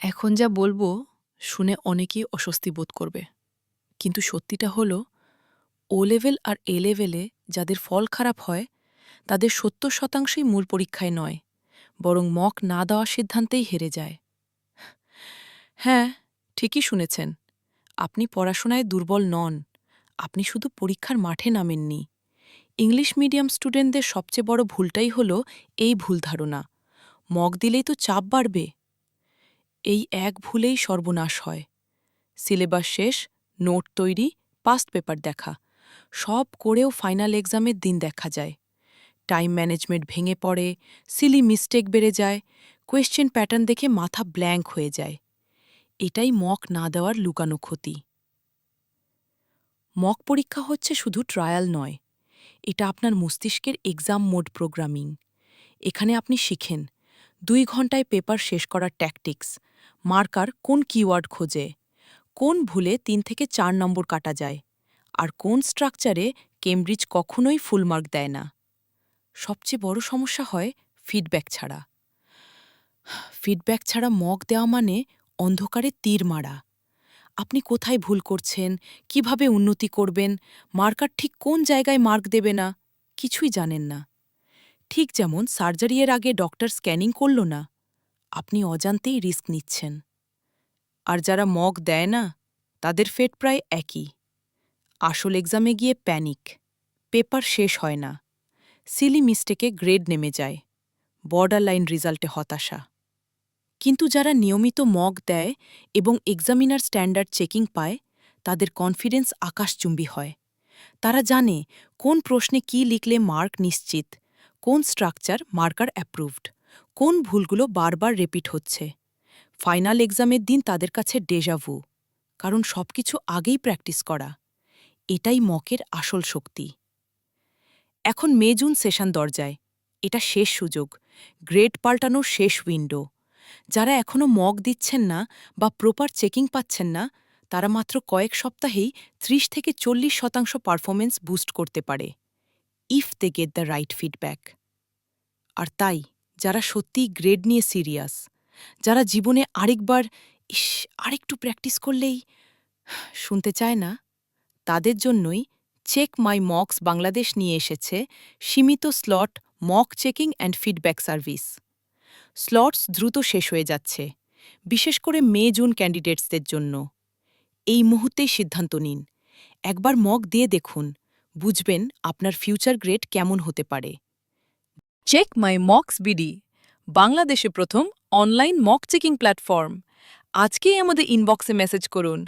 এখন যা বলবো শুনে অনেকেই অস্বস্তি বোধ করবে। কিন্তু সত্যিটা হলো ও লেভেল আর এ লেভেলে যাদের ফল খারাপ হয় তাদের ৭০% মূল পরীক্ষায় নয়, বরং মক না দেওয়ার সিদ্ধান্তেই হেরে যায়। হ্যাঁ, ঠিকই শুনেছেন। আপনি পড়াশোনায় দুর্বল নন, আপনি শুধু পরীক্ষার মাঠে নামেননি। ইংলিশ মিডিয়াম স্টুডেন্টদের সবচেয়ে বড় ভুলটাই হলো এই ভুল ধারণা, মক দিলেই তো চাপ বাড়বে। এই এক ভুলেই সর্বনাশ হয়। সিলেবাস শেষ, নোট তৈরি, পাস্ট পেপার দেখা, সব করেও ফাইনাল এক্সামের দিন দেখা যায়। টাইম ম্যানেজমেন্ট ভেঙে পড়ে, সিলি মিস্টেক বেড়ে যায়, কোয়েশ্চেন প্যাটার্ন দেখে মাথা ব্ল্যাঙ্ক হয়ে যায়। এটাই মক না দেওয়ার লুকানো ক্ষতি। মক পরীক্ষা হচ্ছে শুধু ট্রায়াল নয়, এটা আপনার মস্তিষ্কের এক্সাম মোড প্রোগ্রামিং। এখানে আপনি শিখেন ২ ঘন্টায় পেপার শেষ করার ট্যাকটিক্স, মার্কার কোন কিওয়ার্ড খোঁজে, কোন ভুলে ৩ থেকে ৪ নম্বর কাটা যায়, আর কোন স্ট্রাকচারে কেমব্রিজ কখনোই ফুল মার্ক দেয় না। সবচেয়ে বড় সমস্যা হয় ফিডব্যাক ছাড়া। ফিডব্যাক ছাড়া মক দেওয়া মানে অন্ধকারে তীর মারা। আপনি কোথায় ভুল করছেন, কিভাবে উন্নতি করবেন, মার্কার ঠিক কোন জায়গায় মার্ক দেবে না, কিছুই জানেন না। ঠিক যেমন সার্জারির আগে ডক্টর স্ক্যানিং করল না, আপনি অজান্তেই রিস্ক নিচ্ছেন। আর যারা মক দেয় না, তাদের ফেট প্রায় একই। আসল এক্সামে গিয়ে প্যানিক, পেপার শেষ হয় না, সিলি মিস্টেকে গ্রেড নেমে যায়, বর্ডার লাইন রেজাল্টে হতাশা। কিন্তু যারা নিয়মিত মক দেয় এবং এক্সামিনার স্ট্যান্ডার্ড চেকিং পায়, তাদের কনফিডেন্স আকাশচুম্বী হয়। তারা জানে কোন প্রশ্নে কি লিখলে মার্ক নিশ্চিত, কোন স্ট্রাকচার মার্কার অ্যাপ্রুভড, কোন ভুলগুলো বারবার রিপিট হচ্ছে। ফাইনাল এক্সামের দিন তাদের কাছে ডেজাভু, কারণ সবকিছু আগেই প্র্যাকটিস করা। এটাই মকের আসল শক্তি। এখন মে জুন সেশন দরজায়, এটা শেষ সুযোগ, গ্রেড পাল্টানোর শেষ উইন্ডো। যারা এখনও মক দিচ্ছেন না বা প্রপার চেকিং পাচ্ছেন না, তারা মাত্র কয়েক সপ্তাহেই ৩০ থেকে ৪০% পারফরমেন্স বুস্ট করতে পারে, if they get the right feedback. আর তাই যারা সত্যিই গ্রেড নিয়ে সিরিয়াস, যারা জীবনে আরেকবার ইস আরেকটু প্র্যাকটিস করলেই শুনতে চায় না, তাদের জন্যই চেক মাই মক্স বাংলাদেশ নিয়ে এসেছে সীমিত slot mock checking and feedback service. Slots দ্রুত শেষ হয়ে যাচ্ছে, বিশেষ করে মে জুন ক্যান্ডিডেটসদের জন্য। এই মুহূর্তেই সিদ্ধান্ত নিন, একবার মক দিয়ে দেখুন, বুঝবেন আপনার ফিউচার গ্রেড কেমন হতে পারে। চেক মাই মক্স বিডি, বাংলাদেশে প্রথম অনলাইন মক চেকিং প্ল্যাটফর্ম। আজকেই আমাদের ইনবক্সে মেসেজ করুন।